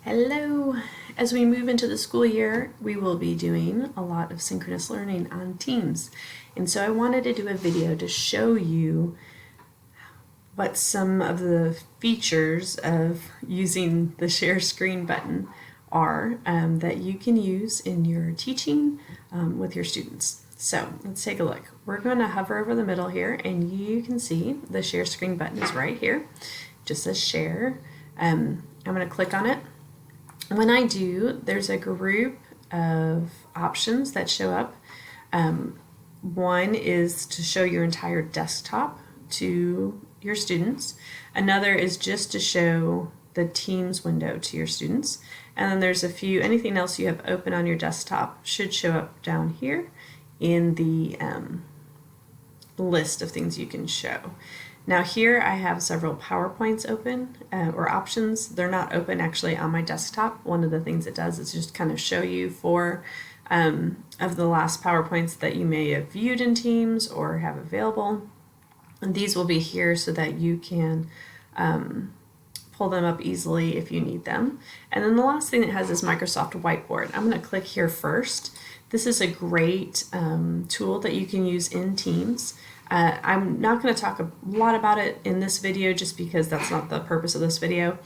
Hello! As we move into the school year, we will be doing a lot of synchronous learning on Teams. And so I wanted to do a video to show you what some of the features of using the share screen button are that you can use in your teaching with your students. So let's take a look. We're going to hover over the middle here and you can see the share screen button is right here. It just says share. I'm going to click on it. When I do, there's a group of options that show up. One is to show your entire desktop to your students. Another is just to show the Teams window to your students. And then there's a few, anything else you have open on your desktop should show up down here in the list of things you can show. Now here I have several PowerPoints open or options. They're not open actually on my desktop. One of the things it does is just kind of show you four of the last PowerPoints that you may have viewed in Teams or have available. And these will be here so that you can pull them up easily if you need them. And then the last thing it has is Microsoft Whiteboard. I'm going to click here first. This is a great tool that you can use in Teams. I'm not going to talk a lot about it in this video just because that's not the purpose of this video,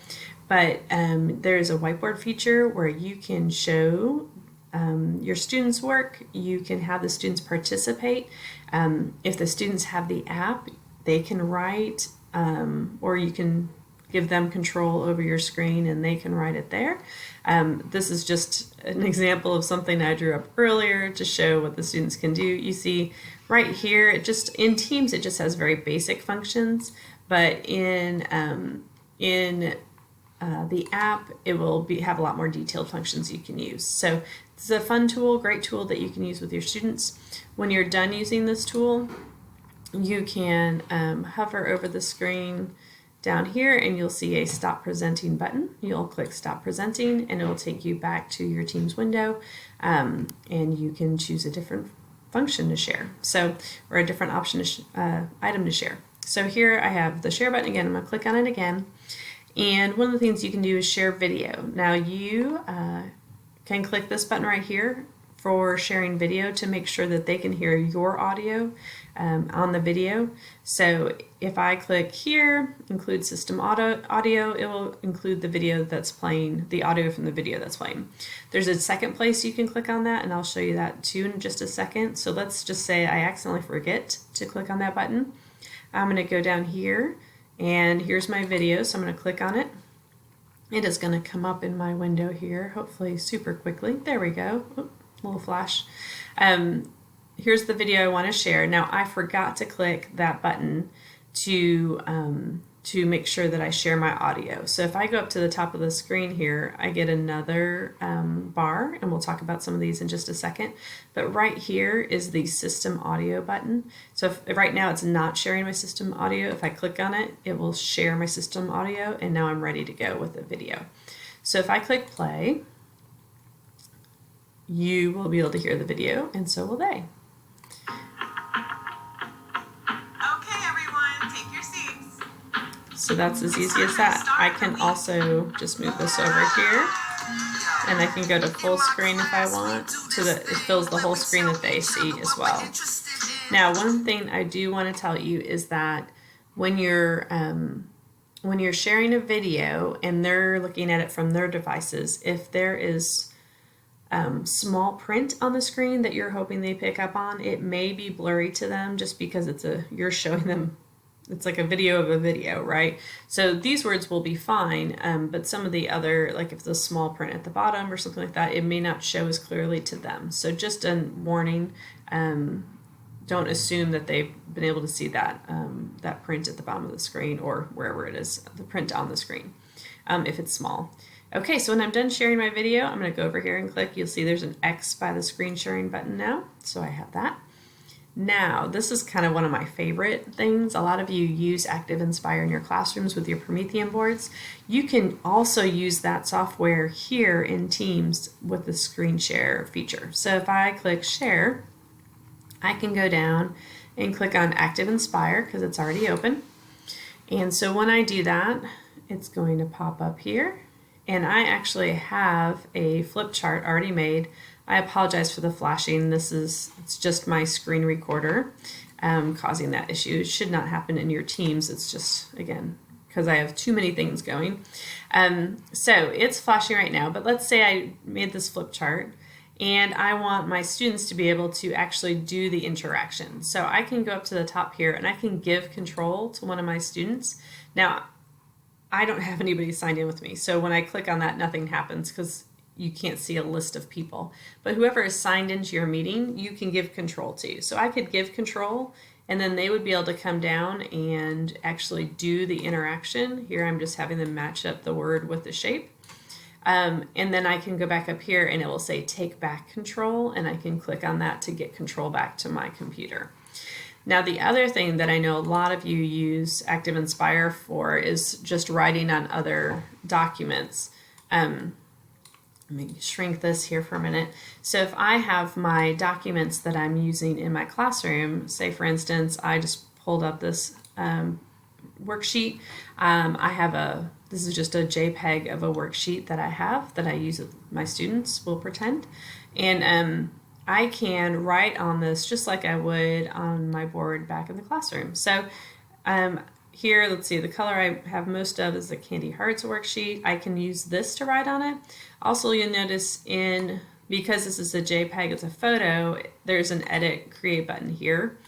but there is a whiteboard feature where you can show your students' work. You can have the students participate. If the students have the app, they can write or you can give them control over your screen and they can write it there. This is just an example of something I drew up earlier to show what the students can do. You see right here, it just in Teams, it just has very basic functions, but in the app, it will have a lot more detailed functions you can use. So it's a fun tool, great tool that you can use with your students. When you're done using this tool, you can hover over the screen down here and you'll see a stop presenting button. You'll click stop presenting and it will take you back to your Teams window and you can choose a different function to share. So, or a different option to item to share. So here I have the share button again. I'm going to click on it again. And one of the things you can do is share video. Now you can click this button right here for sharing video to make sure that they can hear your audio on the video. So if I click here, include system audio, it will include the video that's playing, the audio from the video that's playing. There's a second place you can click on that and I'll show you that too in just a second. So let's just say I accidentally forget to click on that button. I'm going to go down here and here's my video. So I'm going to click on it. It is going to come up in my window here, hopefully super quickly. There we go. Oop, little flash. Here's the video I want to share. Now I forgot to click that button to make sure that I share my audio. So if I go up to the top of the screen here, I get another bar, and we'll talk about some of these in just a second. But right here is the system audio button. So if right now it's not sharing my system audio, if I click on it, it will share my system audio, and now I'm ready to go with the video. So if I click play, you will be able to hear the video, and so will they. So that's as easy as that. I can also just move this over here and I can go to full screen if I want so that it fills the whole screen that they see as well. Now one thing I do want to tell you is that when you're sharing a video and they're looking at it from their devices, if there is small print on the screen that you're hoping they pick up on, it may be blurry to them just because you're showing them. It's like a video of a video, right? So these words will be fine, but some of the other, like if there's small print at the bottom or something like that, it may not show as clearly to them. So just a warning, don't assume that they've been able to see that, that print at the bottom of the screen or wherever it is, the print on the screen, if it's small. Okay, so when I'm done sharing my video, I'm going to go over here and click. You'll see there's an X by the screen sharing button now, so I have that. Now, this is kind of one of my favorite things. A lot of you use ActivInspire in your classrooms with your Promethean boards. You can also use that software here in Teams with the screen share feature. So if I click share, I can go down and click on ActivInspire because it's already open. And so when I do that, it's going to pop up here And I actually have a flip chart already made. I apologize for the flashing. It's just my screen recorder causing that issue. It should not happen in your Teams. It's just, again, because I have too many things going. So it's flashing right now, but let's say I made this flip chart and I want my students to be able to actually do the interaction. So I can go up to the top here and I can give control to one of my students. Now, I don't have anybody signed in with me, so when I click on that, nothing happens because you can't see a list of people. But whoever is signed into your meeting, you can give control to. So I could give control, and then they would be able to come down and actually do the interaction. Here I'm just having them match up the word with the shape. And then I can go back up here and it will say take back control, and I can click on that to get control back to my computer. Now, the other thing that I know a lot of you use Active Inspire for is just writing on other documents. Let me shrink this here for a minute. So if I have my documents that I'm using in my classroom, say for instance, I just pulled up this worksheet. This is just a JPEG of a worksheet that I have that I use with my students, we'll pretend. And I can write on this just like I would on my board back in the classroom. So here, let's see, the color I have most of is the Candy Hearts worksheet. I can use this to write on it. Also, you'll notice because this is a JPEG, it's a photo, there's an edit create button here.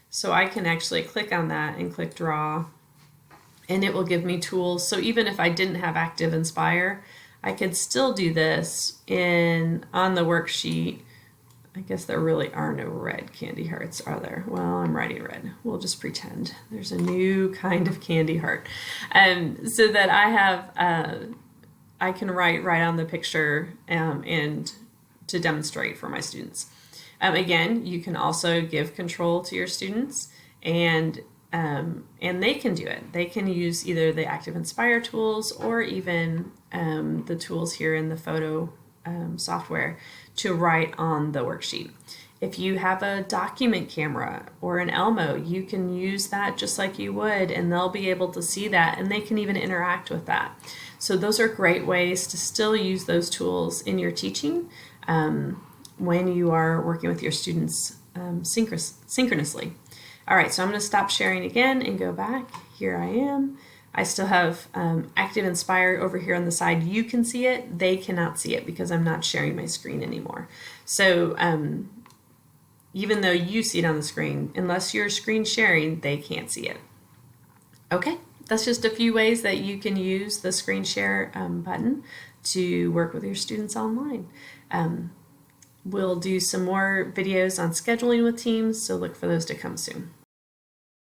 So I can actually click on that and click draw, and it will give me tools. So even if I didn't have Active Inspire, I could still do this on the worksheet. I guess there really are no red candy hearts, are there? Well, I'm writing red. We'll just pretend there's a new kind of candy heart. So that I can write right on the picture and to demonstrate for my students. Again, you can also give control to your students, and they can do it. They can use either the Active Inspire tools or even the tools here in the photo software to write on the worksheet. If you have a document camera or an Elmo, you can use that just like you would, and they'll be able to see that, and they can even interact with that. So those are great ways to still use those tools in your teaching when you are working with your students synchronously. All right, so I'm going to stop sharing again and go back. Here I am. I still have Active Inspire over here on the side. You can see it. They cannot see it because I'm not sharing my screen anymore. So even though you see it on the screen, unless you're screen sharing, they can't see it. Okay, that's just a few ways that you can use the screen share button to work with your students online. We'll do some more videos on scheduling with Teams, so look for those to come soon.